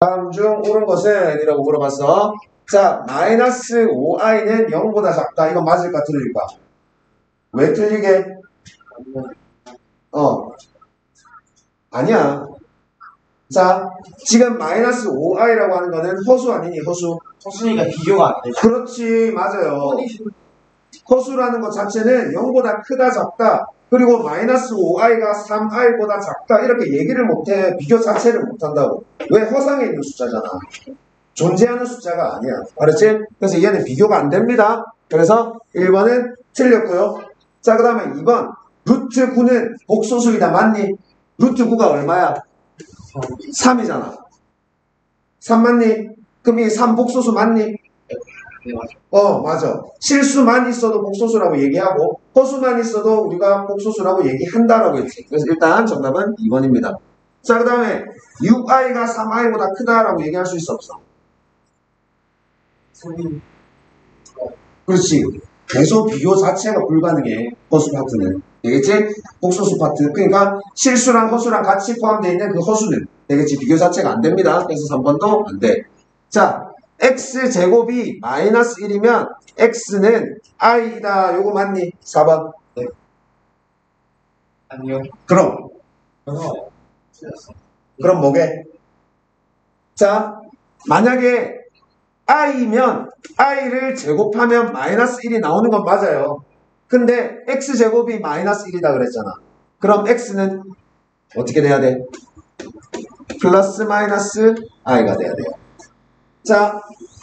다음 중 옳은 것은? 이라고 물어봤어. 자, 마이너스 5i는 0보다 작다. 이거 맞을까 틀릴까? 왜 틀리게? 아니야. 자, 지금 마이너스 5i라고 하는 거는 허수 아니니, 허수? 허수니까 비교가 안 되죠. 그렇지, 맞아요. 허수라는 것 자체는 0보다 크다, 작다. 그리고 마이너스 5i가 3i보다 작다. 이렇게 얘기를 못해. 비교 자체를 못한다고. 왜? 허상에 있는 숫자잖아. 존재하는 숫자가 아니야. 알았지? 그래서 얘는 비교가 안 됩니다. 그래서 1번은 틀렸고요. 자, 그 다음에 2번. 루트 9는 복소수이다. 맞니? 루트 9가 얼마야? 3이잖아. 3 맞니? 그럼 이 3 복소수 맞니? 네, 맞아요. 맞아. 실수만 있어도 복소수라고 얘기하고 허수만 있어도 우리가 복소수라고 얘기한다라고 했지. 그래서 일단 정답은 2번입니다. 자, 그 다음에 6i가 3i보다 크다라고 얘기할 수 있어 없어? 그렇지. 계속 비교 자체가 불가능해. 허수 파트는. 되겠지? 복소수 파트. 그러니까 실수랑 허수랑 같이 포함되어 있는 그 허수는 되겠지? 비교 자체가 안 됩니다. 그래서 3번도 안 돼. 자, x제곱이 마이너스 1이면 x는 i다. 요거 맞니? 4번. 네. 아니요. 그럼 틀렸어. 그럼 뭐게? 자, 만약에 i면 i를 제곱하면 마이너스 1이 나오는 건 맞아요. 근데 x제곱이 마이너스 1이다 그랬잖아. 그럼 x는 어떻게 돼야 돼? 플러스 마이너스 i가 돼야 돼요. 자,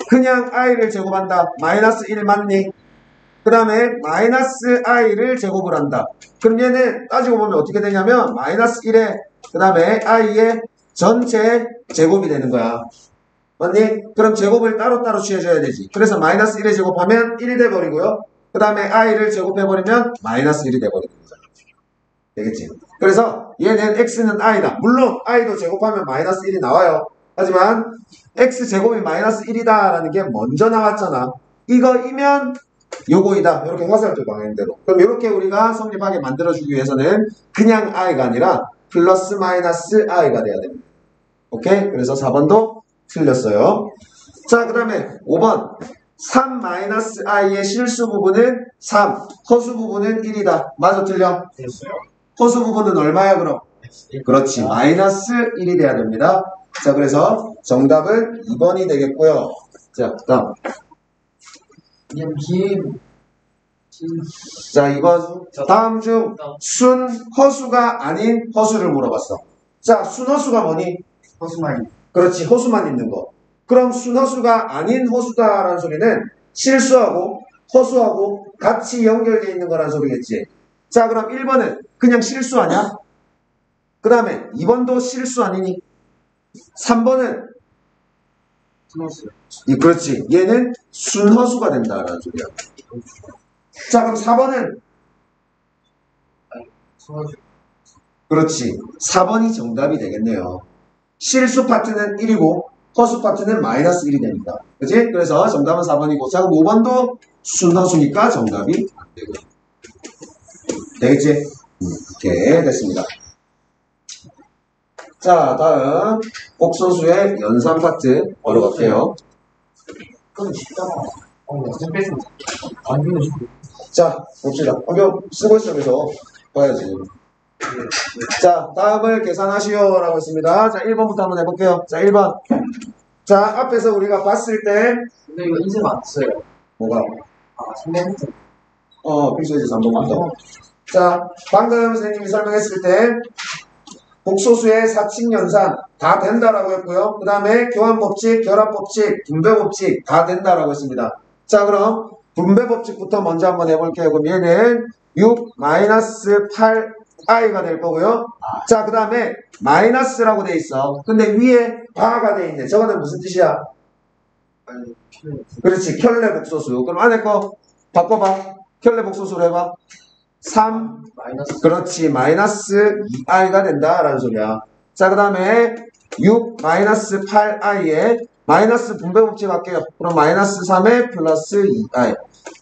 그냥 i를 제곱한다. 마이너스 1 맞니? 그 다음에 마이너스 i를 제곱을 한다. 그럼 얘는 따지고 보면 어떻게 되냐면 마이너스 1에 그 다음에 i의 전체 제곱이 되는 거야. 맞니? 그럼 제곱을 따로따로 취해줘야 되지. 그래서 마이너스 1에 제곱하면 1이 돼버리고요. 그 다음에 i를 제곱해버리면 마이너스 1이 돼버리는 거죠. 되겠지? 그래서 얘는 x는 i다. 물론 i도 제곱하면 마이너스 1이 나와요. 하지만 x제곱이 마이너스 1이다 라는 게 먼저 나왔잖아. 이거이면 요거이다. 이렇게 화살표 방향대로. 그럼 이렇게 우리가 성립하게 만들어주기 위해서는 그냥 i가 아니라 플러스 마이너스 i가 돼야 됩니다. 오케이? 그래서 4번도 틀렸어요. 자, 그 다음에 5번 3 마이너스 i의 실수 부분은 3, 허수 부분은 1이다. 맞아, 틀려? 됐어요. 허수 부분은 얼마야 그럼? 그렇지, 마이너스 1이 돼야 됩니다. 자, 그래서 정답은 2번이 되겠고요. 자, 그 다음. 자, 2번. 다음 중 순 허수가 아닌 허수를 물어봤어. 자, 순 허수가 뭐니? 허수만이. 그렇지, 허수만 있는 거. 그럼 순 허수가 아닌 허수다라는 소리는 실수하고 허수하고 같이 연결되어 있는 거라는 소리겠지. 자, 그럼 1번은 그냥 실수 아니야? 그 다음에 2번도 실수 아니니? 3번은 순허수. 그렇지. 얘는 순허수가 된다라는 소리야. 자, 그럼 4번은 순허수. 그렇지. 4번이 정답이 되겠네요. 실수 파트는 1이고 허수 파트는 마이너스 1이 됩니다. 그치? 그래서 정답은 4번이고 자, 그럼 5번도 순허수니까 정답이 안 되고. 되겠지? 오케이, 됐습니다. 자, 다음 복소수의 연산 파트 걸어갈게요. 그건 쉽잖아. 무슨 뺏은 안 되는 거. 자, 봅시다. 안경 쓰고 있어. 그래서 봐야지. 자, 다음을 계산하시오라고 했습니다. 자, 1번부터 한번 해볼게요. 자, 1번. 자, 앞에서 우리가 봤을 때 근데 이거 인쇄 맞어요. 뭐가? 선배님. 필수에서 한번 봤어. 자, 방금 선생님이 설명했을 때 복소수의 사칙연산 다 된다라고 했고요. 그 다음에 교환법칙, 결합법칙, 분배법칙 다 된다라고 했습니다. 자, 그럼 분배법칙부터 먼저 한번 해볼게요. 그럼 얘는 6 마이너스 8i가 될 거고요. 자, 그 다음에 마이너스라고 돼 있어. 근데 위에 바가 돼 있네. 저거는 무슨 뜻이야? 그렇지, 켤레 복소수. 그럼 안에 거 바꿔봐. 켤레 복소수로 해봐. 3 마이너스. 그렇지, 마이너스 2i가 된다라는 소리야. 자, 그 다음에 6 마이너스 8i에 마이너스 분배법칙 할게요. 그럼 마이너스 3에 플러스 2i.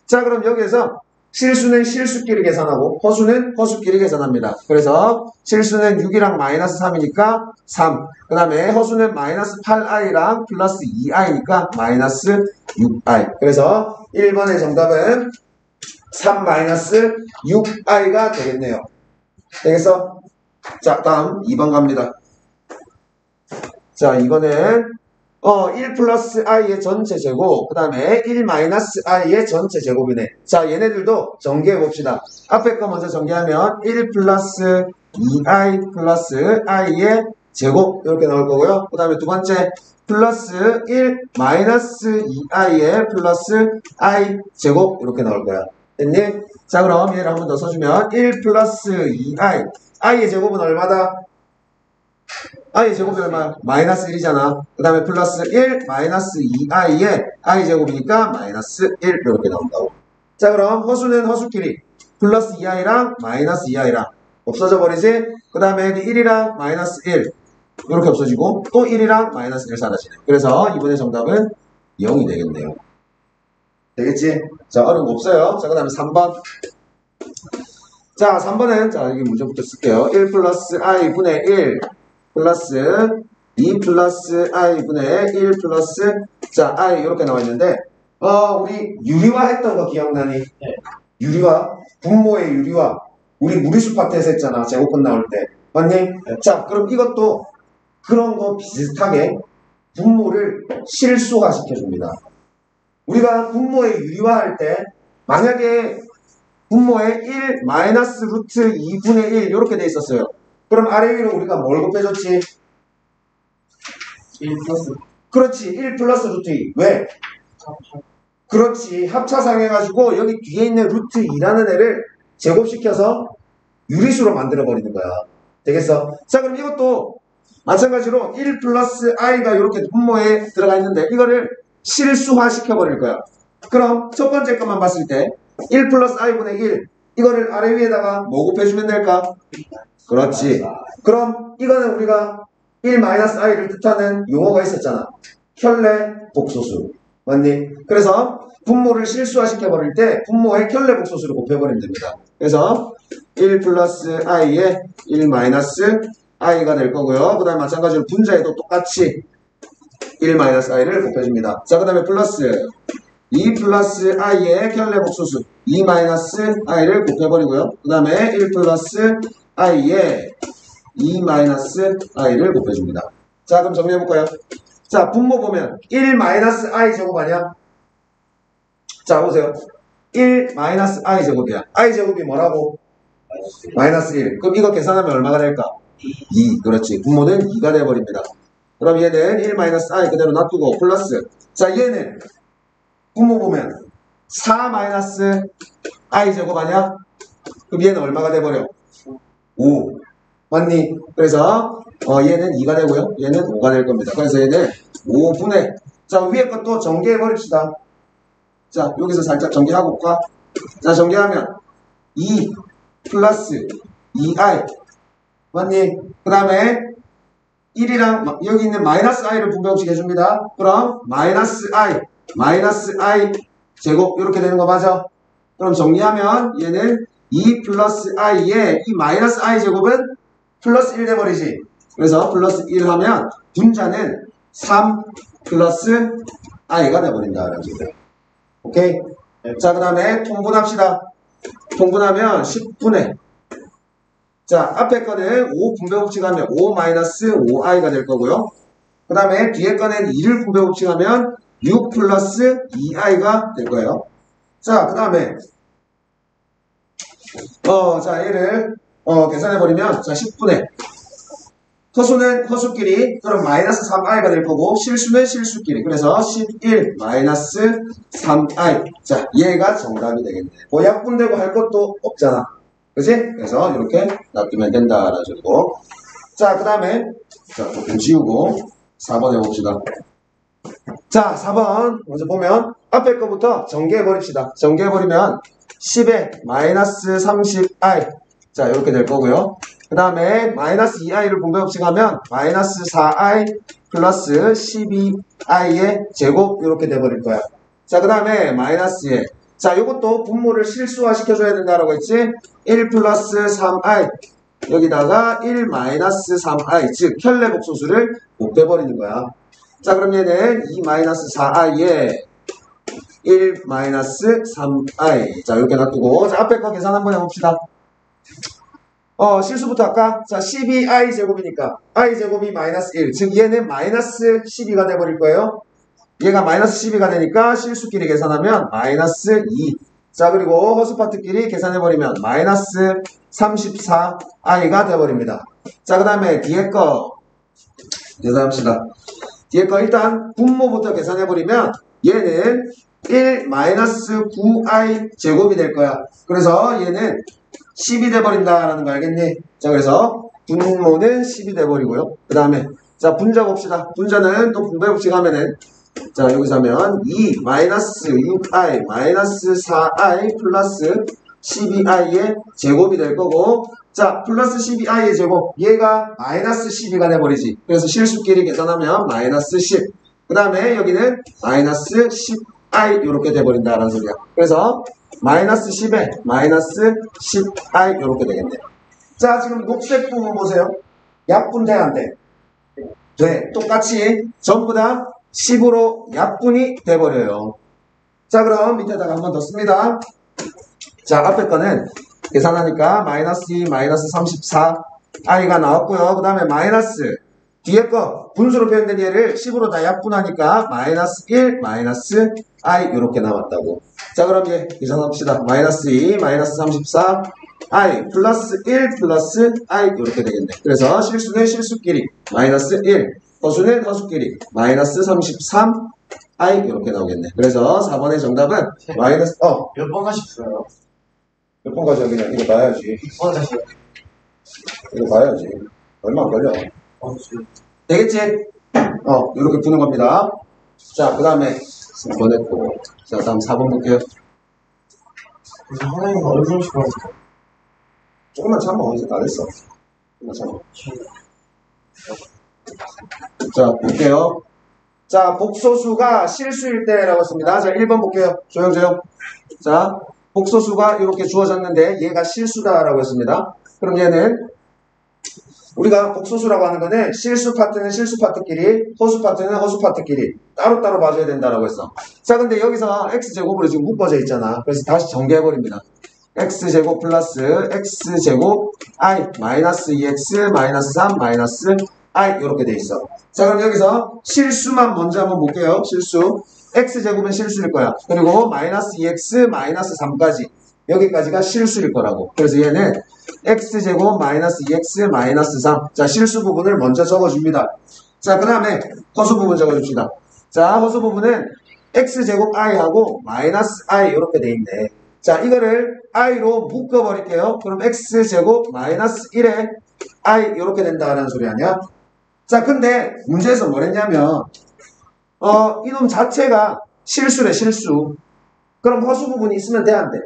자, 그럼 여기에서 실수는 실수끼리 계산하고 허수는 허수끼리 계산합니다. 그래서 실수는 6이랑 마이너스 3이니까 3. 그 다음에 허수는 마이너스 8i랑 플러스 2i니까 마이너스 6i. 그래서 1번의 정답은 3 마이너스 6i가 되겠네요. 되겠어? 자, 다음 2번 갑니다. 자, 이거는 1 플러스 i의 전체 제곱, 그 다음에 1 마이너스 i의 전체 제곱이네. 자, 얘네들도 전개해 봅시다. 앞에 거 먼저 전개하면 1 플러스 2i 플러스 i의 제곱 이렇게 나올 거고요. 그 다음에 두 번째 플러스 1 마이너스 2i의 플러스 i 제곱 이렇게 나올 거야. 됐니? 자, 그럼 얘를 한 번 더 써주면 1 플러스 2i i의 제곱은 얼마다? i의 제곱이 얼마야? 마이너스 1이잖아. 그 다음에 플러스 1 마이너스 2i의 i 제곱이니까 마이너스 1 이렇게 나온다고. 자, 그럼 허수는 허수끼리 플러스 2i랑 마이너스 2i랑 없어져 버리지? 그 다음에 1이랑 마이너스 1 이렇게 없어지고 또 1이랑 마이너스 1 사라지네. 그래서 이번에 정답은 0이 되겠네요. 되겠지? 자, 어려운 거 없어요. 자, 그 다음에 3번. 자, 3번은 자, 여기 문제부터 쓸게요. 1 플러스 i 분의 1 플러스 2 플러스 i 분의 1 플러스 자, i 이렇게 나와 있는데 우리 유리화 했던 거 기억나니? 네. 유리화, 분모의 유리화 우리 무리수 파트에서 했잖아. 제곱근 나올 때. 맞니? 네. 자, 그럼 이것도 그런 거 비슷하게 분모를 실수화 시켜줍니다. 우리가 분모의 유리화할 때 만약에 분모에 1 마이너스 루트 2분의 1 이렇게 돼 있었어요. 그럼 아래 위로 우리가 뭘 곱해줬지? 1 플러스 그렇지. 1 플러스 루트 2. 왜? 그렇지. 합차상해가지고 여기 뒤에 있는 루트 2라는 애를 제곱시켜서 유리수로 만들어버리는 거야. 되겠어? 자, 그럼 이것도 마찬가지로 1 플러스 i가 이렇게 분모에 들어가 있는데 이거를 실수화 시켜버릴 거야. 그럼 첫 번째 것만 봤을 때 1 플러스 i분의 1 이거를 아래 위에다가 뭐 곱해주면 될까? 그렇지. 그럼 이거는 우리가 1 마이너스 i를 뜻하는 용어가 있었잖아. 켤레 복소수. 맞니? 그래서 분모를 실수화 시켜버릴 때 분모의 켤레 복소수를 곱해버리면 됩니다. 그래서 1 플러스 i에 1 마이너스 i가 될 거고요. 그 다음에 마찬가지로 분자에도 똑같이 1 마이너스 i를 곱해줍니다. 자, 그 다음에 플러스 2 플러스 i의 켤레 복소수 2 마이너스 i를 곱해버리고요. 그 다음에 1 플러스 i에 2 마이너스 i를 곱해줍니다. 자, 그럼 정리해볼까요? 자, 분모 보면 1 마이너스 i 제곱 아니야? 자, 보세요. 1 마이너스 i 제곱이야. i 제곱이 뭐라고? 마이너스 1. 그럼 이거 계산하면 얼마가 될까? 2. 그렇지. 분모는 2가 돼버립니다. 그럼 얘는 1 마이너스 i 그대로 놔두고 플러스. 자, 얘는 분모 보면 4 마이너스 i 제곱 아니야? 그럼 얘는 얼마가 돼버려? 5. 맞니? 그래서 얘는 2가 되고요. 얘는 5가 될 겁니다. 그래서 얘는 5분의 자, 위에 것도 전개해 버립시다. 자, 여기서 살짝 전개하고 올까? 자, 전개하면 2 플러스 2i 맞니? 그 다음에 1이랑 여기 있는 마이너스 i를 분배법칙 해줍니다. 그럼 마이너스 i 제곱 이렇게 되는 거 맞아? 그럼 정리하면 얘는 2 플러스 i에 이 마이너스 i 제곱은 플러스 1 돼버리지. 그래서 플러스 1 하면 분자는 3 플러스 i가 돼버린다. 오케이? 자, 그 다음에 통분합시다. 통분하면 10분의 자, 앞에 거는 5 분배법칙하면 5 마이너스 5i가 될 거고요. 그 다음에 뒤에 거는 2를 분배법칙하면 6 플러스 2i가 될 거예요. 자, 그 다음에 자, 얘를 계산해버리면 자, 10분의 허수는 허수끼리 그럼 마이너스 3i가 될 거고 실수는 실수끼리 그래서 11 마이너스 3i 자, 얘가 정답이 되겠네. 뭐 약분되고 할 것도 없잖아. 그치? 그래서 이렇게 놔두면 된다라는 소리고. 자, 그 다음에 자, 조금 지우고 4번 해봅시다. 자, 4번 먼저 보면 앞에 거부터 전개해버립시다. 전개해버리면 10에 마이너스 30i 자, 이렇게 될 거고요. 그 다음에 마이너스 2i를 분배법칙하면 마이너스 4i 플러스 12i의 제곱 이렇게 돼버릴 거야. 자, 그 다음에 마이너스에 자, 요것도 분모를 실수화 시켜줘야 된다라고 했지? 1 플러스 3i 여기다가 1 마이너스 3i 즉 켤레 복소수를 못 빼버리는 거야. 자, 그럼 얘는 2 마이너스 4i에 1 마이너스 3i 자, 이렇게 놔두고 자, 앞에 거 계산 한번 해봅시다. 실수부터 할까? 자, 12i 제곱이니까 i 제곱이 마이너스 1 즉 얘는 마이너스 12가 돼버릴 거예요. 얘가 마이너스 12가 되니까 실수끼리 계산하면 마이너스 2 자, 그리고 허수 파트끼리 계산해버리면 마이너스 34i가 돼버립니다. 자, 그 다음에 뒤에 거 계산합시다. 뒤에 거 일단 분모부터 계산해버리면 얘는 1 마이너스 9i 제곱이 될 거야. 그래서 얘는 10이 돼버린다라는 거 알겠니? 자, 그래서 분모는 10이 돼버리고요. 그 다음에 자, 분자 봅시다. 분자는 또 분배 법칙 하면은 자, 여기서 하면 2 마이너스 6i 마이너스 4i 플러스 12i의 제곱이 될 거고 자, 플러스 12i의 제곱 얘가 마이너스 12가 돼버리지. 그래서 실수끼리 계산하면 마이너스 10 그 다음에 여기는 마이너스 10i 이렇게 돼버린다라는 소리야. 그래서 마이너스 10에 마이너스 10i 이렇게 되겠네. 자, 지금 녹색 부분 보세요. 약분 돼, 안 돼? 돼. 똑같이 전부 다 10으로 약분이 돼버려요. 자, 그럼 밑에다가 한 번 더 씁니다. 자, 앞에 거는 계산하니까 마이너스 2, 마이너스 34i가 나왔고요. 그 다음에 마이너스 뒤에 거 분수로 표현된 얘를 10으로 다 약분하니까 마이너스 1, 마이너스 i 이렇게 나왔다고. 자, 그럼 이제 계산합시다. 마이너스 2, 마이너스 34 i 플러스 1 플러스 i 이렇게 되겠네. 그래서 실수는 실수끼리 마이너스 1 허수는 허수끼리 마이너스 33 i 이렇게 나오겠네. 그래서 4번의 정답은 마이너스 몇 번 하셨어요? 몇 번 가져 그냥 이거 봐야지. 6번 하셨어요? 이거 봐야지. 얼마 안 걸려. 되겠지? 이렇게 푸는 겁니다. 자, 그 다음에 3번 했고 자, 다음 4번 볼게요. 그래서 하나님 어느 정도 하셨어요? 조금만 참아. 이제 다 됐어. 조금만 참아. 자, 볼게요. 자, 복소수가 실수일 때라고 했습니다. 자, 1번 볼게요. 조용조용. 자, 복소수가 이렇게 주어졌는데 얘가 실수다라고 했습니다. 그럼 얘는 우리가 복소수라고 하는 거는 실수 파트는 실수 파트끼리, 허수 파트는 허수 파트끼리 따로따로 봐줘야 된다라고 했어. 자, 근데 여기서 x제곱으로 지금 묶어져 있잖아. 그래서 다시 전개해버립니다. x제곱 플러스 x제곱 i 마이너스 2x 마이너스 3 마이너스 i 이렇게 돼 있어. 자, 그럼 여기서 실수만 먼저 한번 볼게요. 실수 x제곱은 실수일 거야. 그리고 마이너스 2x 마이너스 3까지 여기까지가 실수일 거라고. 그래서 얘는 x제곱 마이너스 2x 마이너스 3 자, 실수 부분을 먼저 적어줍니다. 자, 그 다음에 허수 부분 적어줍시다. 자, 허수 부분은 x제곱 i하고 마이너스 i 이렇게 돼 있네. 자, 이거를 i로 묶어버릴게요. 그럼 x제곱 마이너스 1에 i 이렇게 된다는 소리 아니야? 자, 근데 문제에서 뭐랬냐면 이놈 자체가 실수래, 실수. 그럼 허수 부분이 있으면 돼, 안 돼?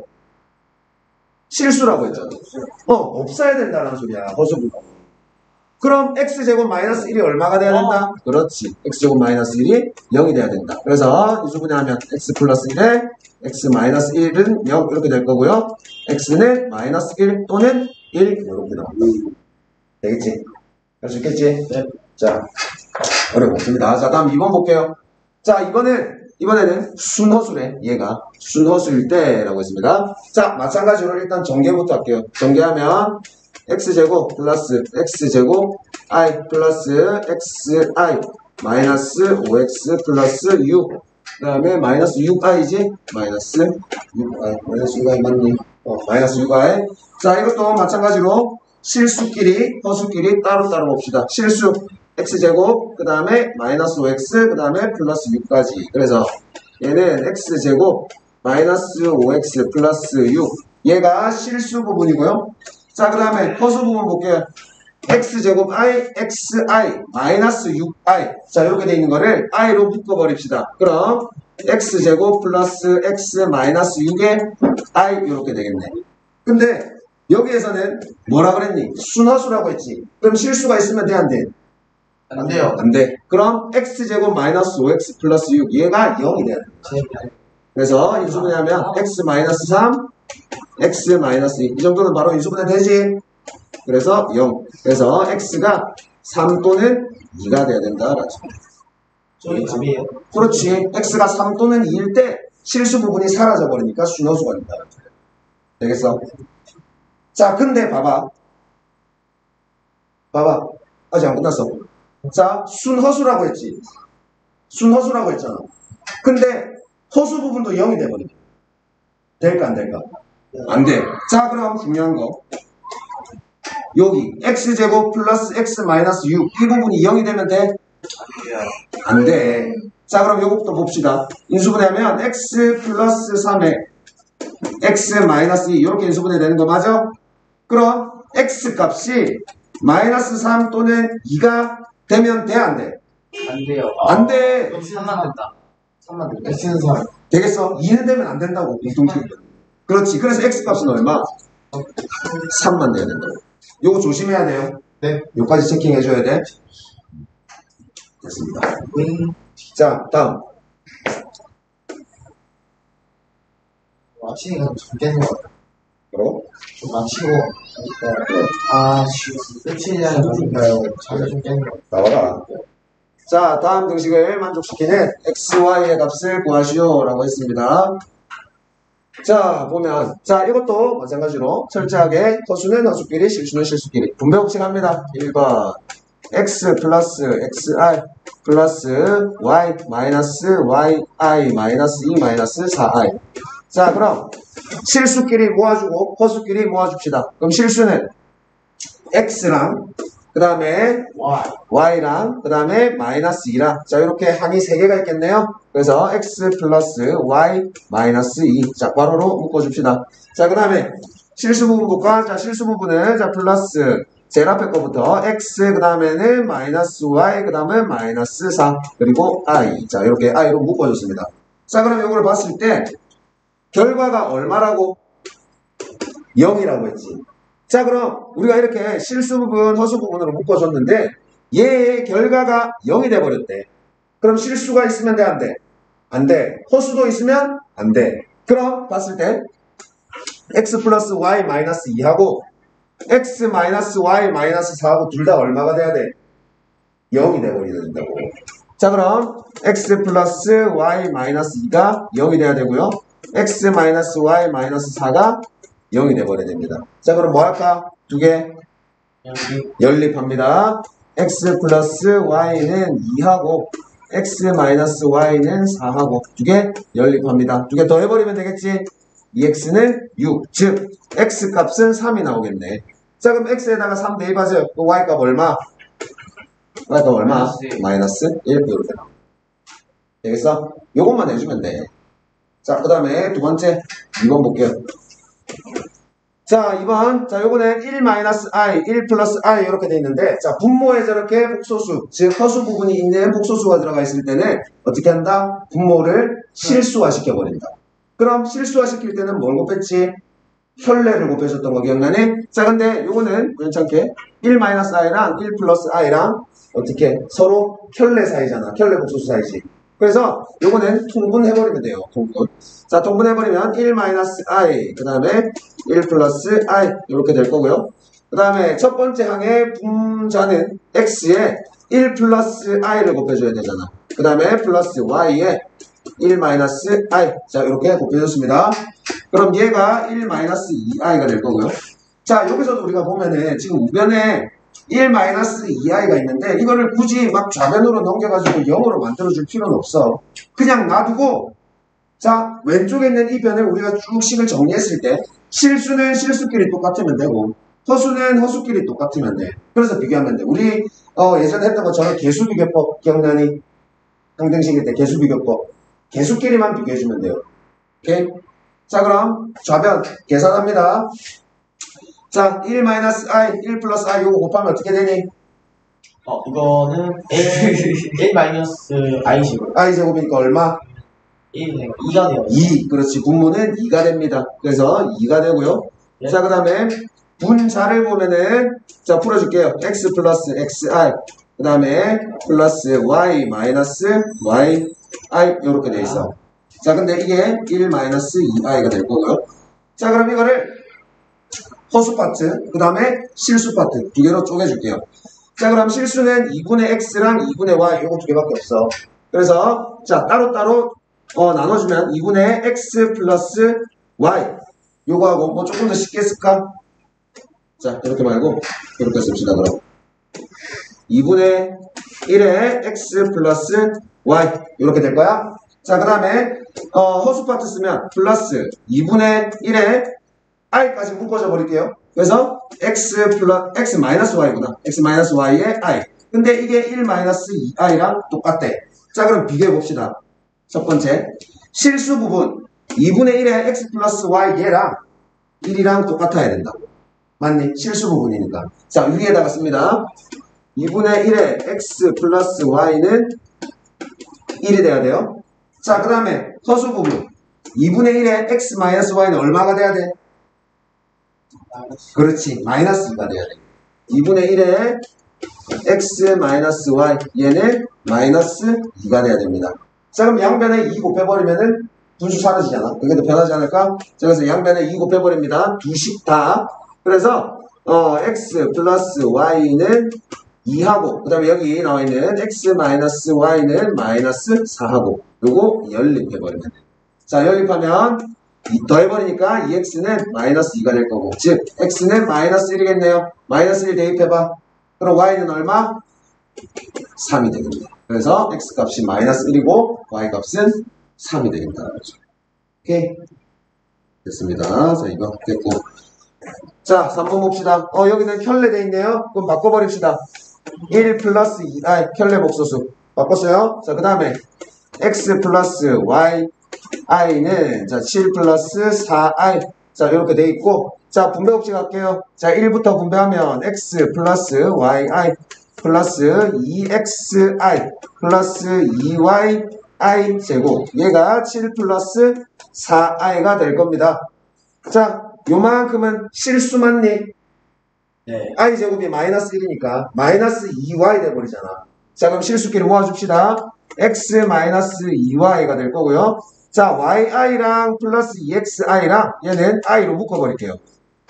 실수라고 했잖아. 없어야 된다는 소리야, 허수 부분. 그럼 x제곱 마이너스 1이 얼마가 돼야 된다? 그렇지. x제곱 마이너스 1이 0이 돼야 된다. 그래서 이 수분에 하면 x 플러스 1에 x 마이너스 1은 0 이렇게 될 거고요. x는 마이너스 1 또는 1 이렇게 나온다. 되겠지? 할 수 있겠지? 네. 자, 어려웠습니다. 자, 다음 2번 볼게요. 자, 이번에는 순허수래. 얘가 순허수일 때라고 했습니다. 자, 마찬가지로 일단 전개부터 할게요. 전개하면 x제곱 플러스 x제곱 i 플러스 xi 마이너스 5x 플러스 6 그 다음에 마이너스 6i지? 마이너스 6i 마이너스 6i 맞니? 마이너스 6i 자, 이것도 마찬가지로 실수끼리 허수끼리 따로따로 봅시다. 실수 x제곱 그 다음에 마이너스 5x 그 다음에 플러스 6까지 그래서 얘는 x제곱 마이너스 5x 플러스 6 얘가 실수 부분이고요. 자, 그 다음에 허수 부분 볼게요. x제곱 i, xi, 마이너스 6i 자, 이렇게 돼 있는 거를 i로 묶어버립시다. 그럼 x제곱 플러스 x 마이너스 6에 i 이렇게 되겠네. 근데 여기에서는 뭐라 그랬니? 순허수라고 했지. 그럼 실수가 있으면 돼, 안 돼? 안 돼요. 안 돼. 그럼 x제곱 마이너스 5x 플러스 6 얘가 0이 돼야 돼. 그래서 인수분해하면 x-3, x-2. 이 정도는 바로 인수분해 되지? 그래서 0. 그래서 x가 3 또는 2가 돼야 된다. 저희 답이에요. 그렇지. x가 3 또는 2일 때 실수 부분이 사라져 버리니까 순허수가 된다. 되겠어? 자, 근데 봐봐. 아직 안 끝났어. 자, 순허수라고 했지. 순허수라고 했잖아. 근데 허수 부분도 0이 돼버리네. 될까 안 될까? 안 돼. 자, 그럼 중요한 거. 여기 x제곱 플러스 x 마이너스 6 이 부분이 0이 되면 돼? 안 돼. 자, 그럼 요것부터 봅시다. 인수분해하면 x 플러스 3에 x 마이너스 2 이렇게 인수분해 되는 거 맞아? 그럼 x 값이 마이너스 3 또는 2가 되면 돼? 안 돼? 안 돼요. 안 돼. 그럼 3만 된다. 3만 된다. X는 3. 되겠어? 2는 되면 안 된다고. 공통점. 그렇지. 그래서 x 값은 얼마? 3만 돼야 된다고. 요거 조심해야 돼요. 네. 요까지 체킹해줘야 돼. 됐습니다. 자, 다음. 마치니까 좀 깨는 것 같아요. 그럼 좀 마치고 끝이냐 보니까요. 자기가 좀 깨는 것 같아요. 나와라. 자, 다음 등식을 만족시키는 xy의 값을 구하시오 라고 했습니다. 자, 보면 자, 이것도 마찬가지로 철저하게 허수는 허수끼리 실수는 실수끼리 분배 법칙 합니다. 1번 x 플러스 xi 플러스 y 마이너스 yi 마이너스 2 마이너스 4i. 자, 그럼 실수끼리 모아주고 허수끼리 모아줍시다. 그럼 실수는 x랑 그 다음에 y랑 그 다음에 마이너스 2랑 자, 이렇게 항이 3개가 있겠네요. 그래서 x 플러스 y 마이너스 2. 자, 괄호로 묶어줍시다. 자, 그 다음에 실수 부분 볼까? 자, 실수 부분은 자, 플러스 제일 앞에 거부터 x 그 다음에는 마이너스 y 그 다음에 마이너스 4 그리고 i. 자, 이렇게 i로 묶어줬습니다. 자, 그럼 이걸 봤을 때 결과가 얼마라고? 0이라고 했지. 자, 그럼 우리가 이렇게 실수 부분, 허수 부분으로 묶어줬는데 얘의 결과가 0이 돼버렸대. 그럼 실수가 있으면 돼, 안 돼? 안 돼. 허수도 있으면 안 돼. 그럼 봤을 때 x 플러스 y 마이너스 2하고 x 마이너스 y 마이너스 4하고 둘 다 얼마가 돼야 돼? 0이 돼버려야 된다고. 자, 그럼 x 플러스 y 마이너스 2가 0이 돼야 되고요. x 마이너스 y 마이너스 4가 0이 돼버려야 됩니다. 자, 그럼 뭐 할까? 두 개 연립합니다. x 플러스 y는 2하고 x 마이너스 y는 4하고 두 개 연립합니다. 두 개 더 해버리면 되겠지? 2x는 6, 즉 x 값은 3이 나오겠네. 자, 그럼 x에다가 3 대입하세요. 그 y 값 얼마? y 값 얼마? 마이너스 1 이렇게 나와. 되겠어? 요것만 해주면 돼. 자, 그 다음에 두 번째 2번 볼게요. 자, 2번. 자, 요거는 1-i, 1 플러스 i 이렇게 돼 있는데, 자, 분모에 저렇게 복소수, 즉 허수 부분이 있는 복소수가 들어가 있을 때는 어떻게 한다? 분모를 실수화 시켜버린다. 그럼 실수화 시킬 때는 뭘 곱했지? 혈례를 곱해줬던 거 기억나니? 자, 근데 요거는 괜찮게 1-i랑 1 플러스 i랑 어떻게 서로 혈례 사이잖아. 혈례 복소수 사이지. 그래서 요거는 통분해버리면 돼요. 통분. 자, 통분해버리면 1-i 그 다음에 1 플러스 i 이렇게 될 거고요. 그 다음에 첫 번째 항의 분자는 x에 1 플러스 i를 곱해줘야 되잖아. 그 다음에 플러스 y에 1 마이너스 i. 자, 이렇게 곱해줬습니다. 그럼 얘가 1 마이너스 2i가 될 거고요. 자, 여기서도 우리가 보면은 지금 우변에 1 마이너스 2i가 있는데 이거를 굳이 막 좌변으로 넘겨가지고 0으로 만들어줄 필요는 없어. 그냥 놔두고 자, 왼쪽에 있는 이 변을 우리가 쭉 식을 정리했을 때 실수는 실수끼리 똑같으면 되고 허수는 허수끼리 똑같으면 돼. 그래서 비교하면 돼. 우리 예전에 했던 것처럼 개수비교법 기억나니? 항등식일 때 개수비교법. 개수끼리만 비교해주면 돼요. 오케이? 자, 그럼 좌변 계산합니다. 자, 1-i, 1 플러스 i 요거 곱하면 어떻게 되니? 이거는 1 마이너스 i제곱. i 제곱이니까 얼마? 1이네요. 2가 돼요. 2. 그렇지. 분모는 2가 됩니다. 그래서 2가 되고요. 네. 자, 그 다음에 분자를 보면은 자, 풀어줄게요. x 플러스 xi 그 다음에 플러스 y 마이너스 yi 이렇게 돼 있어. 자, 근데 이게 1 마이너스 2i가 될 거고요. 자, 그럼 이거를 허수 파트, 그 다음에 실수 파트 두 개로 쪼개줄게요. 자, 그럼 실수는 2분의 x랑 2분의 y 이거 두 개밖에 없어. 그래서 자, 따로따로 나눠주면 2분의 x 플러스 y 요거하고 뭐 조금 더 쉽게 쓸까? 자, 이렇게 말고 이렇게 씁시다. 그럼 2분의 1의 x 플러스 y 이렇게 될 거야. 자, 그 다음에 허수 파트 쓰면 플러스 2분의 1의 i까지 묶어져 버릴게요. 그래서 x 마이너스 y구나. x 마이너스 y의 i. 근데 이게 1 마이너스 2i랑 똑같대. 자, 그럼 비교해 봅시다. 첫 번째 실수 부분 2분의 1의 x 플러스 y 얘랑 1이랑 똑같아야 된다. 맞니? 실수 부분이니까. 자, 위에다가 씁니다. 2분의 1의 x 플러스 y는 1이 돼야 돼요. 자, 그 다음에 허수 부분 2분의 1의 x 마이너스 y는 얼마가 돼야 돼? 그렇지. 마이너스 2가 돼야 돼. 2분의 1의 x 마이너스 y 얘는 마이너스 2가 돼야 됩니다. 자, 그럼 양변에 2 곱해버리면은 분수 사라지잖아. 그게 더 편하지 않을까? 자, 그래서 양변에 2 곱해버립니다. 두식 다. 그래서 x 플러스 y는 2하고 그 다음에 여기 나와있는 x 마이너스 y는 마이너스 4하고 요거 연립해버리면 돼. 자, 연립하면 더해버리니까 2x는 마이너스 2가 될 거고 즉 x는 마이너스 1이겠네요. 마이너스 1 대입해봐. 그럼 y는 얼마? 3이 되겠네. 그래서 x 값이 마이너스 1이고 y 값은 3이 되겠다. 오케이? 됐습니다. 자, 이거 됐고. 자, 3번 봅시다. 여기는 켤레 돼 있네요. 그럼 바꿔버립시다. 1 플러스 2, 켤레 복소수. 바꿨어요. 자, 그 다음에 x 플러스 y, i는 자, 7 플러스 4i. 자, 이렇게 돼 있고. 자, 분배 법칙 할게요. 자, 1부터 분배하면 x 플러스 yi 플러스 2xi 플러스 2yi 제곱. 얘가 7 플러스 4i가 될 겁니다. 자, 요만큼은 실수 맞니? 네. i제곱이 마이너스 1이니까 마이너스 2y 돼버리잖아. 자, 그럼 실수끼리 모아줍시다. x 마이너스 2y가 될 거고요. 자, yi랑 플러스 2xi랑 얘는 i로 묶어버릴게요.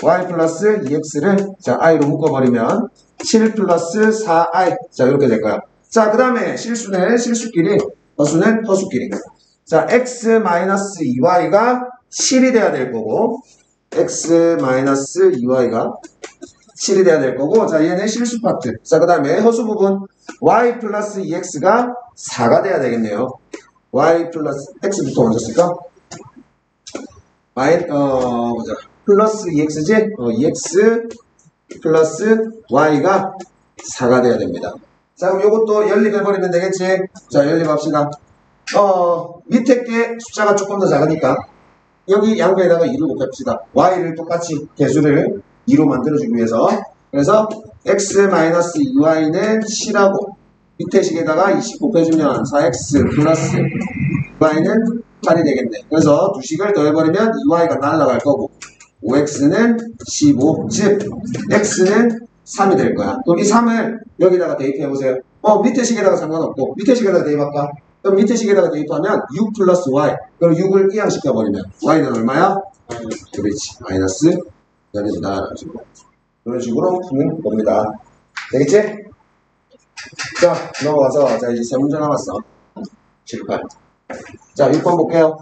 y 플러스 2x를 자, i로 묶어버리면 7 플러스 4i. 자, 이렇게 될 거야. 자, 그 다음에 실수는 실수끼리, 허수는 허수끼리. 자, x 마이너스 2y가 7이 돼야 될 거고 x 마이너스 2y가 7이 돼야 될 거고, 자, 얘는 실수 파트. 자, 그 다음에 허수 부분, y 플러스 2x가 4가 돼야 되겠네요. y 플러스, x부터 먼저 쓸까? 보자. 플러스 2x지? 2x 플러스 y가 4가 돼야 됩니다. 자, 그럼 요것도 연립해버리면 되겠지? 자, 연립합시다. 밑에 게 숫자가 조금 더 작으니까, 여기 양변에다가 2를 곱합시다. y를 똑같이 개수를 2로 만들어주기 위해서. 그래서 x-2y는 7하고 밑에 식에다가 20 곱해주면 4x 플러스 y는 8이 되겠네. 그래서 두 식을 더해버리면 2y가 날아갈 거고 5x는 15, 즉 x는 3이 될 거야. 그럼 이 3을 여기다가 대입해보세요. 밑에 식에다가 상관없고 밑에 식에다가 대입할까? 그럼 밑에 식에다가 대입하면 6 플러스 y. 그럼 6을 이항시켜버리면 y는 얼마야? 그렇지. 마이너스 0이다. 그런 식으로 푸는 겁니다. 되겠지? 자, 넘어가서 자, 이제 세 문제 남았어. 7, 8. 자, 6번 볼게요.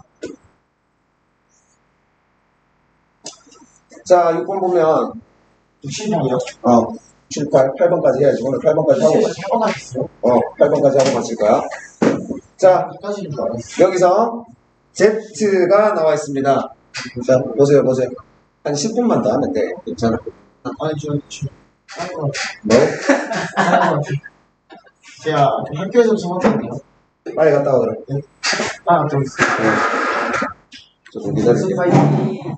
자, 6번 보면 6신형이요? 7, 8, 8번까지 해야지. 오늘 8번까지 하고 3번까지 있어요? 8번까지 하고 마칠 거야. 자, 여기까지인 줄 알았어요. 여기서 Z가 나와 있습니다. 자, 보세요. 한 10분만 더 하면 돼. 괜찮아. 아니, 뭐? 제가 학교에서 수업했는데요. 빨리 갔다 와, 그럼. 좀 있어요. 조금 기다릴게요. 파이팅.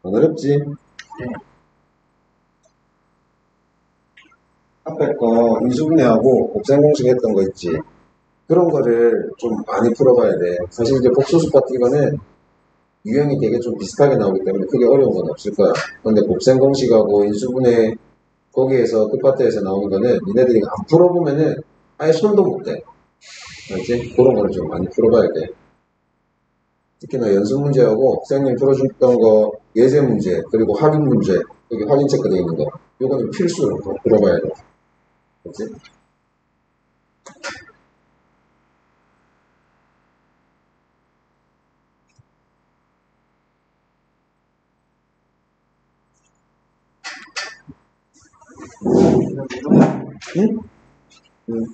안 어렵지? 네. 앞에 거 인수분해하고 곱셈 공식 했던 거 있지? 그런 거를 좀 많이 풀어봐야 돼. 사실 이제 복수수 파트 이거는 유형이 되게 좀 비슷하게 나오기 때문에 크게 어려운 건 없을 거야. 근데 곱셈 공식하고 인수분해 거기에서 끝파트에서 나오는 거는 니네들이 안 풀어보면은 아예 손도 못 대. 알지? 그런 거를 좀 많이 풀어봐야 돼. 특히나 연습 문제하고 선생님 풀어줬던 거 예제 문제 그리고 확인 문제 여기 확인 체크되어 있는 거 요거는 필수로 풀어봐야 돼. 그치? 응? 응.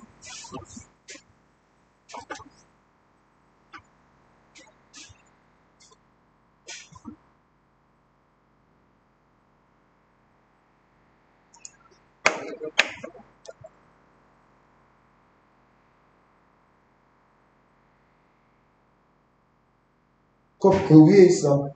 그 위에 있어.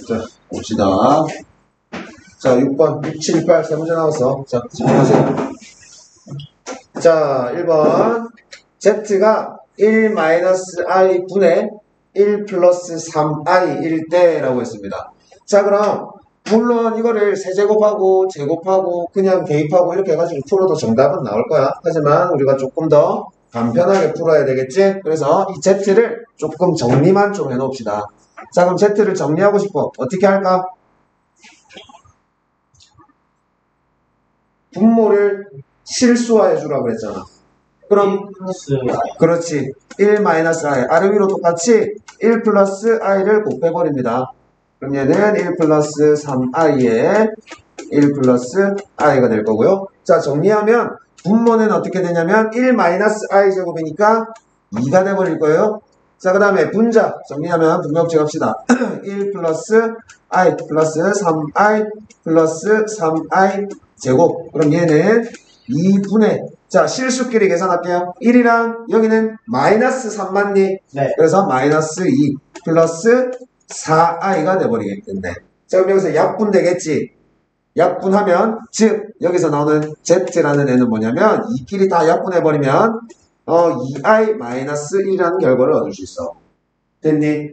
자, 봅시다. 자, 6번, 6, 7, 8, 세 문제 나왔어. 자, 집중하세요. 자, 1번. Z가 1-i 분의 1 플러스 3i일 때라고 했습니다. 자, 그럼, 물론 이거를 세제곱하고 제곱하고 그냥 대입하고 이렇게 해가지고 풀어도 정답은 나올 거야. 하지만 우리가 조금 더 간편하게 풀어야 되겠지? 그래서 이 Z를 조금 정리만 좀 해놓읍시다. 자, 그럼 Z를 정리하고 싶어. 어떻게 할까? 분모를 실수화해 주라고 그랬잖아. 그럼 1 플러스 I. 그렇지. 1-i. 아래 위로 똑같이 1 플러스 i를 곱해버립니다. 그럼 얘는 1 플러스 3i에 1 플러스 i가 될 거고요. 자, 정리하면 분모는 어떻게 되냐면 1-i 제곱이니까 2가 돼버릴 거예요. 자, 그 다음에 분자 정리하면 분모업체 갑시다. 1 플러스 i 플러스 3i 플러스 3i 제곱. 그럼 얘는 2분의 자, 실수끼리 계산할게요. 1이랑 여기는 마이너스 3만니. 네. 그래서 마이너스 2 플러스 4i가 돼버리겠는데. 자, 그럼 여기서 약분 되겠지. 약분하면 즉 여기서 나오는 z라는 애는 뭐냐면 이끼리 다 약분해버리면 2i 마이너스 1이라는 결과를 얻을 수 있어. 됐니?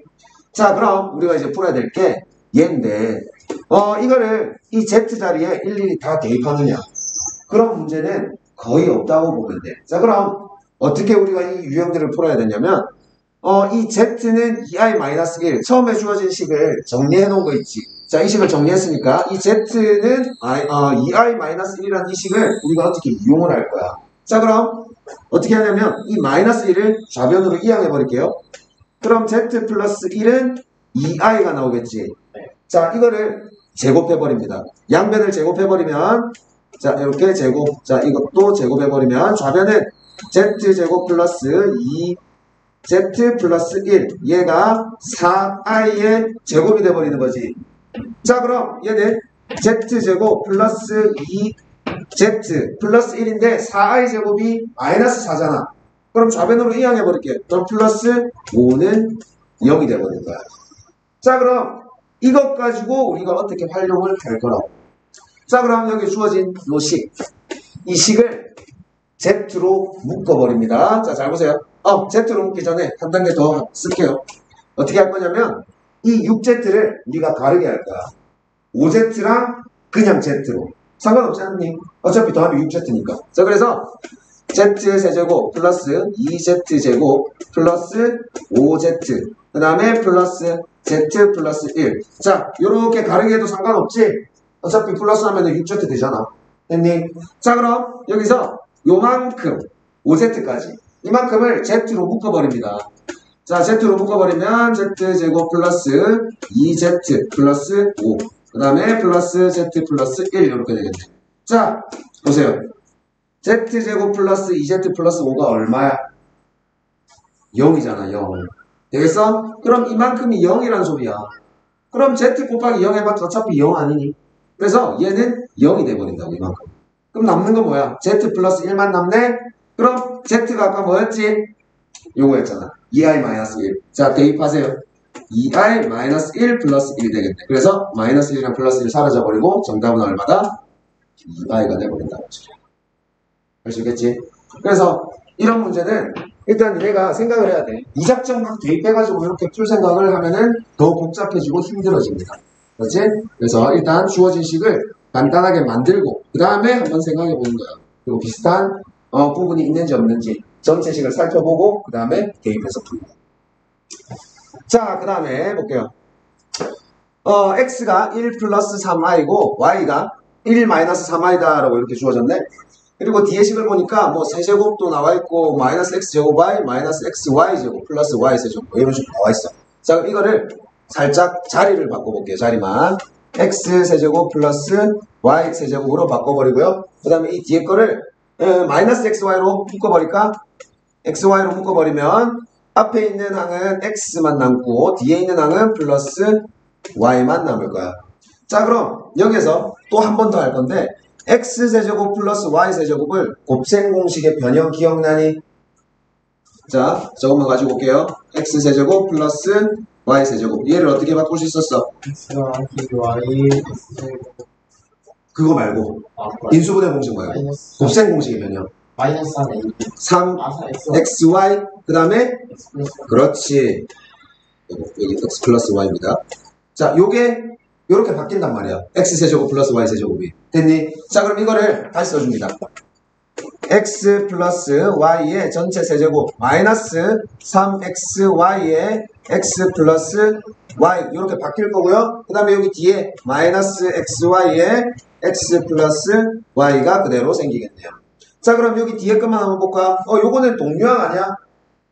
자, 그럼 우리가 이제 풀어야 될 게 얘인데 이거를 이 z 자리에 일일이 다 대입하느냐. 그런 문제는 거의 없다고 보면 돼. 자, 그럼 어떻게 우리가 이 유형들을 풀어야 되냐면 이 z는 2i-1 처음에 주어진 식을 정리해 놓은 거 있지. 자, 이 식을 정리했으니까 이 z는 2i-1이라는 이 식을 우리가 어떻게 이용을 할 거야. 자, 그럼 어떻게 하냐면 이 마이너스 1을 좌변으로 이항해 버릴게요. 그럼 z 플러스 1은 2i가 나오겠지. 자, 이거를 제곱해 버립니다. 양변을 제곱해 버리면 자, 이렇게 제곱. 자, 이것도 제곱해버리면 좌변은 z제곱 플러스 2z 플러스 1. 얘가 4i의 제곱이 돼버리는 거지. 자, 그럼 얘는 z제곱 플러스 2z 플러스 1인데 4i 제곱이 마이너스 4잖아. 그럼 좌변으로 이항해버릴게요. 그럼 플러스 5는 0이 돼버린 거야. 자, 그럼 이것 가지고 우리가 어떻게 활용을 할 거라고. 자, 그럼 여기 주어진 요 식, 이 식을 Z로 묶어버립니다. 자, 잘 보세요. Z로 묶기 전에 한 단계 더 쓸게요. 어떻게 할 거냐면 이 6Z를 우리가 다르게 할 거야. 5z랑 그냥 z로. 상관없지 않니? 어차피 더하면 6z니까. 자, 그래서 z세제곱 플러스 2z제곱 플러스 5z. 그 다음에 플러스 z 플러스 1. 자, 요렇게 가르게 해도 상관없지? 어차피 플러스 하면은 6z 되잖아. 됐니? 자, 그럼 여기서 요만큼 5z까지 이만큼을 z로 묶어버립니다. 자, z로 묶어버리면 z제곱 플러스 2z 플러스 5. 그 다음에 플러스 z 플러스 1 이렇게 되겠네. 자, 보세요. z제곱 플러스 2z 플러스 5가 얼마야? 0이잖아, 0. 되겠어? 그럼 이만큼이 0이란 소리야. 그럼 z 곱하기 0 해봤자 어차피 0 아니니? 그래서 얘는 0이 돼버린다고, 이만큼. 그럼 남는 건 뭐야? z 플러스 1만 남네? 그럼 z가 아까 뭐였지? 요거였잖아. 2i-1. 자, 대입하세요. 2i-1 플러스 1이 되겠네. 그래서 마이너스 1이랑 플러스 1 사라져버리고 정답은 얼마다? 2i가 돼버린다고. 할 수 있겠지? 그래서 이런 문제는 일단 얘가 생각을 해야 돼. 무작정 막 대입해가지고 이렇게 풀 생각을 하면은 더 복잡해지고 힘들어집니다. 그렇지? 그래서 일단 주어진 식을 간단하게 만들고 그 다음에 한번 생각해 보는 거야. 그리고 비슷한 부분이 있는지 없는지 전체 식을 살펴보고 그 다음에 대입해서 풀고. 자, 그 다음에 볼게요. x가 1 플러스 3i고 y가 1 마이너스 3i다 라고 이렇게 주어졌네. 그리고 뒤에 식을 보니까 뭐 세제곱도 나와있고 마이너스 x제곱 y 마이너스 xy제곱 플러스 y세제곱 이런 식으로 나와있어. 자, 그럼 이거를 살짝 자리를 바꿔볼게요. 자리만 x세제곱 플러스 y세제곱으로 바꿔버리고요. 그 다음에 이 뒤에 거를 마이너스 xy로 묶어버릴까? xy로 묶어버리면 앞에 있는 항은 x만 남고 뒤에 있는 항은 플러스 y만 남을 거야. 자, 그럼 여기서 또 한 번 더 할 건데 x세제곱 플러스 y세제곱을 곱셈 공식의 변형 기억나니? 자, 저것만 가지고 올게요. x세제곱 플러스 y세제곱. 얘를 어떻게 바꿀 수 있었어? x가 y x제곱 그거 말고 인수분해 공식 뭐야? 곱셈 공식의 변형. 마이너스 3a 3 x xy 그 다음에 x 플러스 그렇지. 여기 x 플러스 y입니다. 자, 요게 요렇게 바뀐단 말이야. x세제곱 플러스 y세제곱이. 됐니? 자, 그럼 이거를 다시 써줍니다. x 플러스 y의 전체 세제곱 마이너스 3xy의 x 플러스 y 이렇게 바뀔 거고요. 그 다음에 여기 뒤에 마이너스 xy의 x 플러스 y가 그대로 생기겠네요. 자, 그럼 여기 뒤에 것만 한번 볼까? 요거는 동류항 아니야?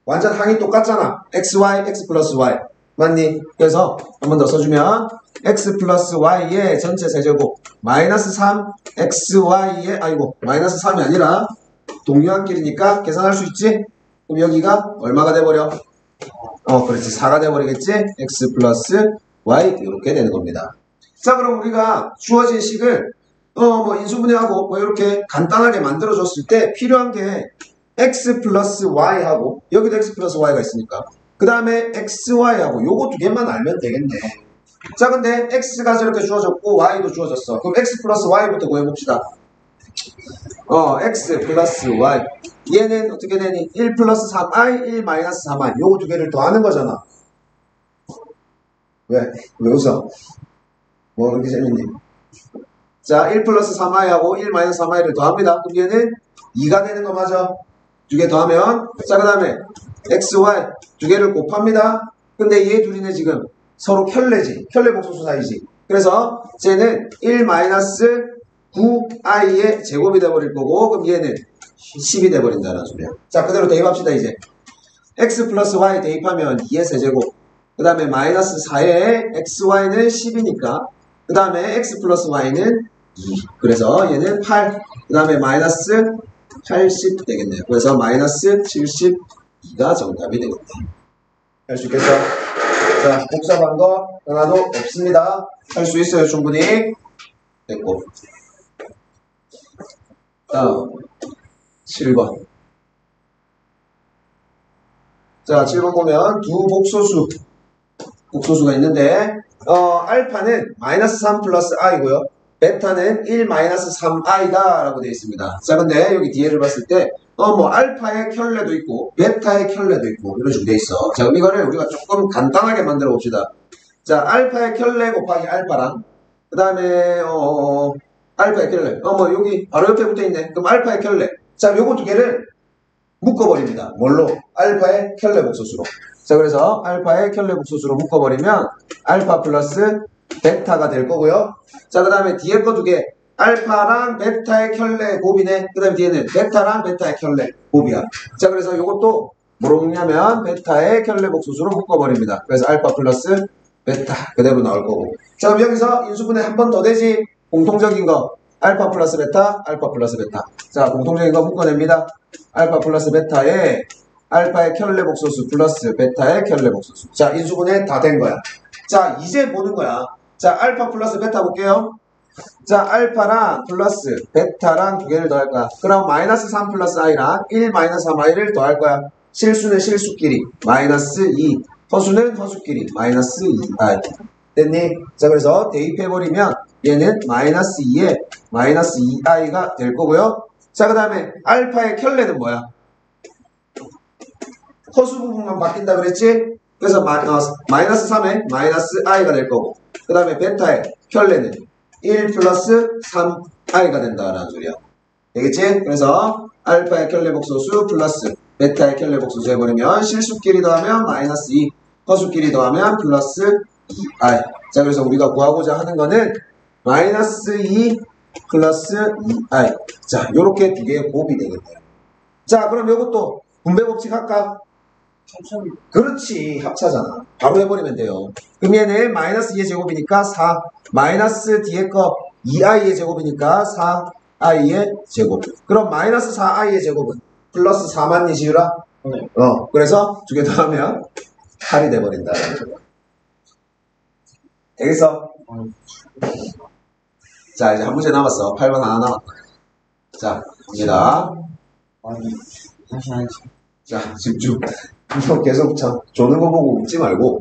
완전 항이 똑같잖아. xy, x 플러스 y. 맞니? 그래서 한 번 더 써주면 x 플러스 y의 전체 세제곱 마이너스 3 xy의 마이너스 3이 아니라 동류항끼리니까 계산할 수 있지? 그럼 여기가 얼마가 돼버려? 그렇지. 4가 돼버리겠지? x 플러스 y 이렇게 되는 겁니다. 자, 그럼 우리가 주어진 식을 인수분해하고 뭐 이렇게 간단하게 만들어줬을 때 필요한 게 x 플러스 y하고 여기도 x 플러스 y가 있으니까 그 다음에 xy하고 요거 두 개만 알면 되겠네. 자, 근데 x가 저렇게 주어졌고 y도 주어졌어. 그럼 x 플러스 y부터 구해봅시다. x 플러스 y 얘는 어떻게 되니? 1 플러스 3i 1 마이너스 3i 요거 두 개를 더하는 거잖아. 왜 웃어? 뭐 그렇게 재밌니? 자, 1 플러스 3i하고 1 마이너스 3i를 더합니다. 그럼 얘는 2가 되는 거 맞아? 두 개 더하면 자, 그 다음에 xy 두 개를 곱합니다. 근데 얘 둘이는 지금 서로 켤레지. 켤레 복소수 사이지. 그래서 쟤는 1 마이너스 9i의 제곱이 돼버릴 거고 그럼 얘는 10이 돼버린다는 소리야. 자, 그대로 대입합시다. 이제 x 플러스 y 대입하면 2의 세제곱 그 다음에 마이너스 4의 xy는 10이니까 그 다음에 x 플러스 y는 2 그래서 얘는 8 그 다음에 마이너스 80 되겠네요. 그래서 마이너스 72가 정답이 되겠다. 할 수 있겠어? 자, 복잡한 거 하나도 없습니다. 할 수 있어요. 충분히. 됐고. 다음 7번. 자, 7번 보면 두 복소수가 있는데 알파는 마이너스 3 플러스 i고요. 베타는 1 마이너스 3i다 라고 되어 있습니다. 자, 근데 여기 뒤에를 봤을 때 알파의 켤레도 있고 베타의 켤레도 있고 이런 식으로 되어 있어. 자, 그럼 이거를 우리가 조금 간단하게 만들어 봅시다. 자, 알파의 켤레 곱하기 알파랑 그 다음에 알파의 켤레. 뭐 여기 바로 옆에 붙어 있네. 그럼 알파의 켤레. 자, 요거 두 개를 묶어버립니다. 뭘로? 알파의 켤레 복소수로. 자, 그래서 알파의 켤레 복소수로 묶어버리면 알파 플러스 베타가 될 거고요. 자, 그 다음에 뒤에 거 두 개. 알파랑 베타의 켤레 곱이네. 그 다음에 뒤에는 베타랑 베타의 켤레 곱이야. 자, 그래서 요것도 뭐로 묶냐면 베타의 켤레 복소수로 묶어버립니다. 그래서 알파 플러스 베타 그대로 나올 거고. 자, 그럼 여기서 인수분해 한 번 더 되지. 공통적인 거 알파 플러스 베타, 알파 플러스 베타. 자, 공통적인 거 묶어냅니다. 알파 플러스 베타에 알파의 켤레 복소수 플러스 베타의 켤레 복소수. 자, 인수분해 다 된 거야. 자, 이제 보는 거야. 자, 알파 플러스 베타 볼게요. 자, 알파랑 플러스 베타랑 두 개를 더할 거야. 그럼 마이너스 3 플러스 i랑 1 마이너스 3i를 더할 거야. 실수는 실수끼리 마이너스 2, 허수는 허수끼리 마이너스 2i. 됐니? 자, 그래서 대입해버리면 얘는 마이너스 2에 마이너스 2i가 될 거고요. 자, 그 다음에 알파의 켤레는 뭐야? 허수 부분만 바뀐다 그랬지? 그래서 마이너스 3에 마이너스 i가 될 거고. 그 다음에 베타의 켤레는 1 플러스 3i가 된다라는 소리야. 되겠지? 그래서 알파의 켤레 복소수 플러스 베타의 켤레 복소수 해버리면 실수끼리 더하면 마이너스 2, 허수끼리 더하면 플러스 2i. 자, 그래서 우리가 구하고자 하는 거는 마이너스 2 플러스 2i. 자, 요렇게 두 개의 곱이 되겠네요. 자, 그럼 요것도 분배 법칙 할까? 그렇지, 합차잖아. 바로 해버리면 돼요. 그럼 얘는 마이너스 2의 제곱이니까 4, 마이너스 뒤에 거 2i의 제곱이니까 4i의 제곱. 그럼 마이너스 4i의 제곱은 플러스 4만 이지유라? 네. 그래서 두 개 더하면 8이 돼버린다. 되겠어? 자, 이제 한 문제 남았어. 8번 하나 남았다. 자, 갑니다. 아니, 다시. 자, 집중. 이거 계속 조는 거 보고 웃지 말고.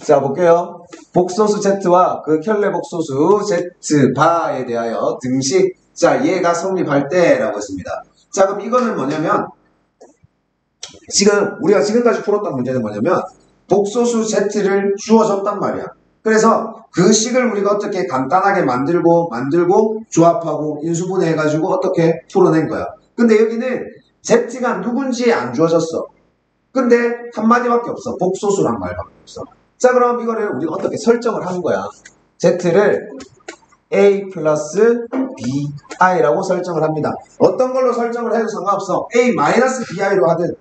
자, 볼게요. 복소수 Z와 그 켤레 복소수 Z 바에 대하여 등식. 자, 얘가 성립할 때라고 했습니다. 자, 그럼 이거는 뭐냐면, 우리가 지금까지 풀었던 문제는 뭐냐면, 복소수 Z를 주어졌단 말이야. 그래서 그 식을 우리가 어떻게 간단하게 만들고, 조합하고, 인수분해 해가지고 어떻게 풀어낸 거야. 근데 여기는 Z가 누군지 안 주어졌어. 근데 한마디밖에 없어. 복소수란 말밖에 없어. 자, 그럼 이거를 우리가 어떻게 설정을 하는 거야. Z를 A 플러스 BI라고 설정을 합니다. 어떤 걸로 설정을 해도 상관없어. A 마이너스 BI로 하든,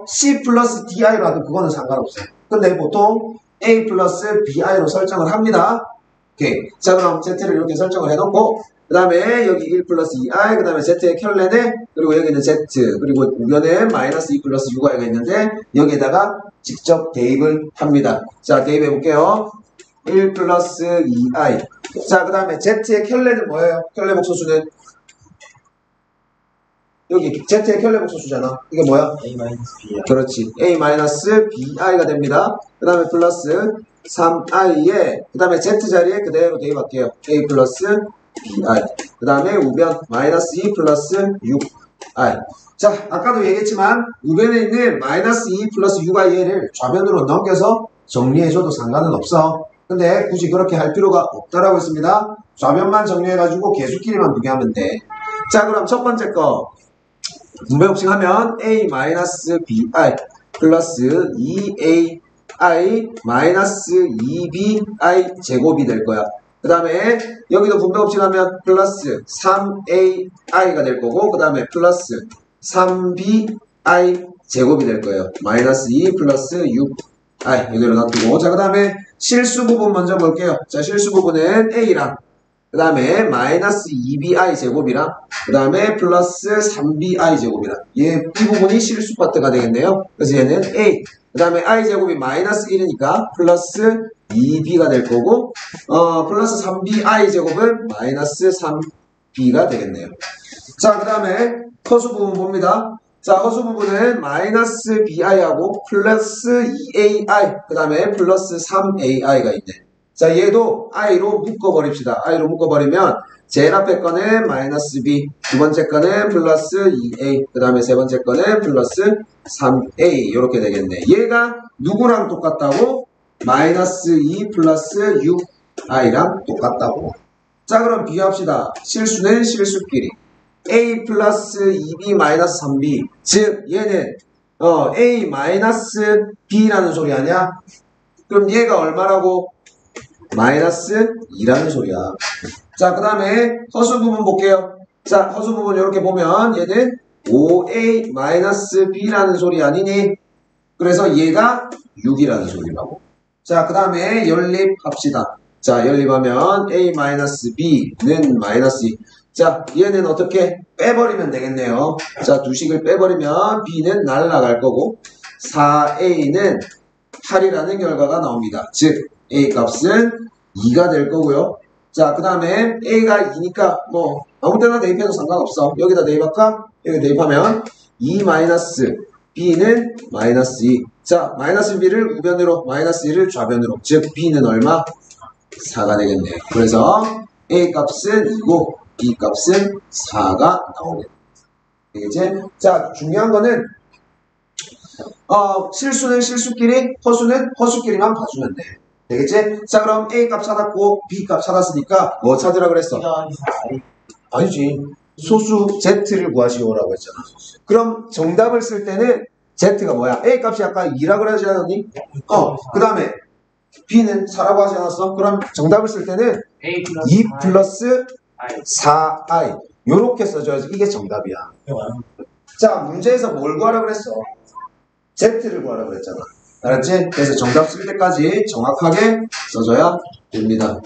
C 플러스 DI로 하든 그거는 상관없어. 근데 보통 A 플러스 BI로 설정을 합니다. 오케이. 자, 그럼 Z를 이렇게 설정을 해놓고, 그 다음에 여기 1 플러스 2i, 그 다음에 Z의 켤레네, 그리고 여기는 Z, 그리고 우변에 마이너스 2 플러스 6i가 있는데, 여기에다가 직접 대입을 합니다. 자, 대입해 볼게요. 1 플러스 2i. 자, 그 다음에 Z의 켤레는 뭐예요? 켤레 복소수는? 여기 Z의 켤레 복소수잖아. 이게 뭐야? A-B야. 그렇지. A-BI가 됩니다. 그 다음에 플러스 3i에, 그 다음에 Z 자리에 그대로 대입할게요. A 플러스 BI. 그 다음에 우변 마이너스 2 플러스 6i. 자, 아까도 얘기했지만 우변에 있는 마이너스 2 플러스 6i를 좌변으로 넘겨서 정리해줘도 상관은 없어. 근데 굳이 그렇게 할 필요가 없다라고 했습니다. 좌변만 정리해가지고 계수끼리만 비교하면 돼. 자, 그럼 첫 번째 거 분배 법칙 하면 A 마이너스 BI 플러스 2AI 마이너스 2BI 제곱이 될 거야. 그 다음에 여기도 분배 법칙 하면 플러스 3AI가 될 거고, 그 다음에 플러스 3BI 제곱이 될 거예요. 마이너스 2 플러스 6i 여기로 놔두고. 자, 그 다음에 실수 부분 먼저 볼게요. 자, 실수 부분은 A랑 그 다음에 마이너스 2bi 제곱이랑 그 다음에 플러스 3bi 제곱이랑 이 부분이 실수 파트가 되겠네요. 그래서 얘는 A, 그 다음에 i 제곱이 마이너스 1이니까 플러스 2b가 될 거고, 플러스 3bi 제곱은 마이너스 3b가 되겠네요. 자, 그 다음에 허수 부분 봅니다. 자, 허수 부분은 마이너스 bi하고 플러스 2ai, 그 다음에 플러스 3ai가 있네. 자, 얘도 i로 묶어버립시다. i로 묶어버리면 제일 앞에 거는 마이너스 b, 두 번째 거는 플러스 2a, 그 다음에 세 번째 거는 플러스 3a 이렇게 되겠네. 얘가 누구랑 똑같다고? 마이너스 2 플러스 i랑 똑같다고. 자, 그럼 비교합시다. 실수는 실수끼리. a 플러스 2b 마이너스 3b. 즉, 얘는 a 마이너스 b라는 소리 아니야? 그럼 얘가 얼마라고? 마이너스 2라는 소리야. 자, 그 다음에 허수 부분 볼게요. 자, 허수 부분 이렇게 보면 얘는 5a 마이너스 b라는 소리 아니니? 그래서 얘가 6이라는 소리라고. 자, 그 다음에 연립합시다. 자, 연립하면 a 마이너스 b는 마이너스 2. 자, 얘는 어떻게 빼버리면 되겠네요. 자, 두 식을 빼버리면 b는 날아갈 거고 4a는 8이라는 결과가 나옵니다. 즉 a 값은 2가 될 거고요. 자, 그 다음에 a가 2니까 뭐 아무 데나 대입해도 상관없어. 여기다 대입할까? 여기 대입하면 2 마이너스 b는 마이너스 2. 자, 마이너스 b를 우변으로, 마이너스 2를 좌변으로. 즉 b는 얼마? 4가 되겠네요. 그래서 a 값은 2고 b 값은 4가 나오겠네요. 이제 자, 중요한 거는 실수는 실수끼리, 허수는 허수끼리만 봐주면 돼. 되겠지? 자, 그럼 A 값 찾았고 B 값 찾았으니까 뭐 찾으라 그랬어? 아니지. 소수 Z를 구하시오라고 했잖아. 그럼 정답을 쓸 때는 Z가 뭐야? A 값이 아까 2라 그러지 않았니? 그 다음에 B는 4라고 하지 않았어? 그럼 정답을 쓸 때는 2 플러스 4i 요렇게 써줘야지 이게 정답이야. 자, 문제에서 뭘 구하라 그랬어? Z를 구하라 그랬잖아. 알았지? 그래서 정답 쓸 때까지 정확하게 써줘야 됩니다.